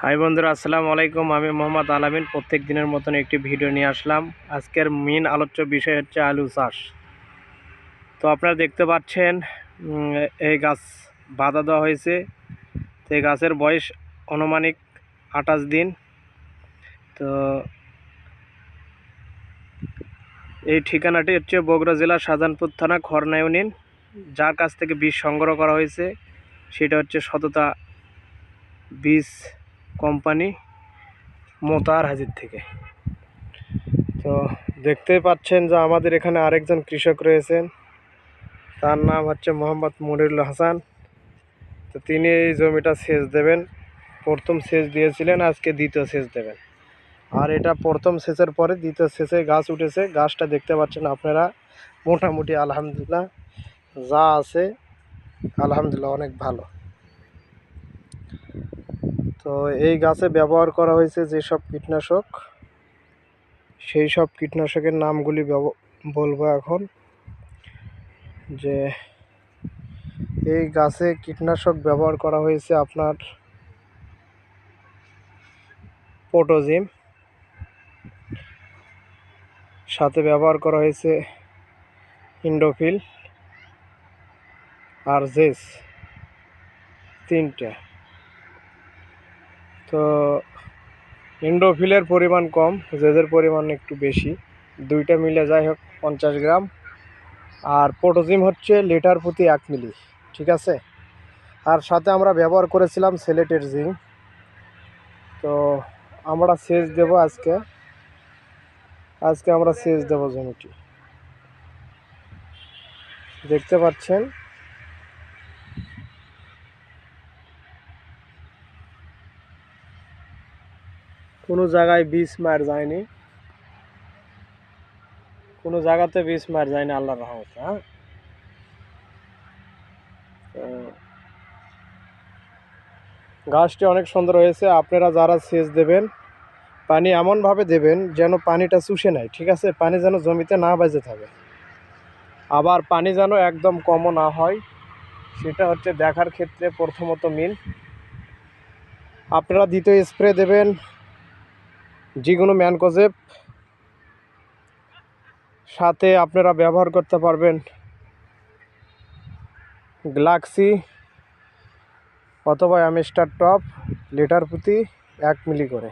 High বন্ধুরা, আসসালামু আলাইকুম। আমি মোহাম্মদ আলামিন প্রত্যেক দিনের মতন একটি ভিডিও নিয়ে আসলাম। আজকের মেন আলোচ্য বিষয় হচ্ছে আলু চাষ। তো আপনারা দেখতে পাচ্ছেন এই গাছ বাঁধা দেওয়া হয়েছে। তো এই গাছের বয়স আনুমানিক 28 দিন। তো এই ঠিকানাটি হচ্ছে বগুড়া জেলার শাহজাহানপুর থানা খড়না ইউনিয়ন। যার কাছ থেকে বীজ সংগ্রহ করা হয়েছে সেটা হচ্ছে সততা বীজ কোম্পানি মোতাহার হাজির থেকে। তো দেখতেই পাচ্ছেন যে আমাদের এখানে আরেকজন কৃষক রয়েছেন, তার নাম হচ্ছে মোহাম্মদ মনিরুল হাসান। তো তিনি এই জমিটা সেচ দেবেন। প্রথম সেচ দিয়েছিলেন, আজকে দ্বিতীয় সেচ দেবেন। আর এটা প্রথম সেচের পরে দ্বিতীয় সেচে গাছ উঠেছে। গাছটা দেখতে পাচ্ছেন আপনারা, মোটামুটি আলহামদুলিল্লাহ যা আছে আলহামদুলিল্লাহ অনেক ভালো। তো এই গাছে ব্যবহার করা হয়েছে যেসব কীটনাশক, সেই সব কীটনাশকের নামগুলি বলবো এখন। যে এই গাছে কীটনাশক ব্যবহার করা হয়েছে আপনার পটোজিম, সাথে ব্যবহার করা হয়েছে ইন্ডোফিল আর জেস, তিনটে। তো ইন্ডোফিলের পরিমাণ কম, জেসের পরিমাণ একটু বেশি, দুইটা মিলে যাই হোক 50 গ্রাম। আর পটোজিম হচ্ছে লিটার প্রতি 1 মিলি, ঠিক আছে। আর সাথে আমরা ব্যবহার করেছিলাম সিলেটের জিঙ্ক। তো আমরা সেচ দেব আজকে আমরা সেচ দেব জমিটি, দেখতে পাচ্ছেন। কোনো জায়গায় বীজ মার যায়নি, কোনো জায়গাতে বীজ মার যায়নি আল্লাহর রহমতে। হ্যাঁ, গাছটি অনেক সুন্দর হয়েছে। আপনারা যারা সেচ দেবেন পানি এমনভাবে দেবেন যেন পানিটা চুষে নেয়, ঠিক আছে। পানি যেন জমিতে না বাজে থাকে, আবার পানি যেন একদম কমও না হয়, সেটা হচ্ছে দেখার ক্ষেত্রে প্রথমত মিন। আপনারা দ্বিতীয় স্প্রে দেবেন যেগুলো ম্যানকোজেব, সাথে আপনারা ব্যবহার করতে পারবেন গ্লাক্সি অথবা অ্যামিস্টার টপ, লিটার প্রতি 1 মিলি করে।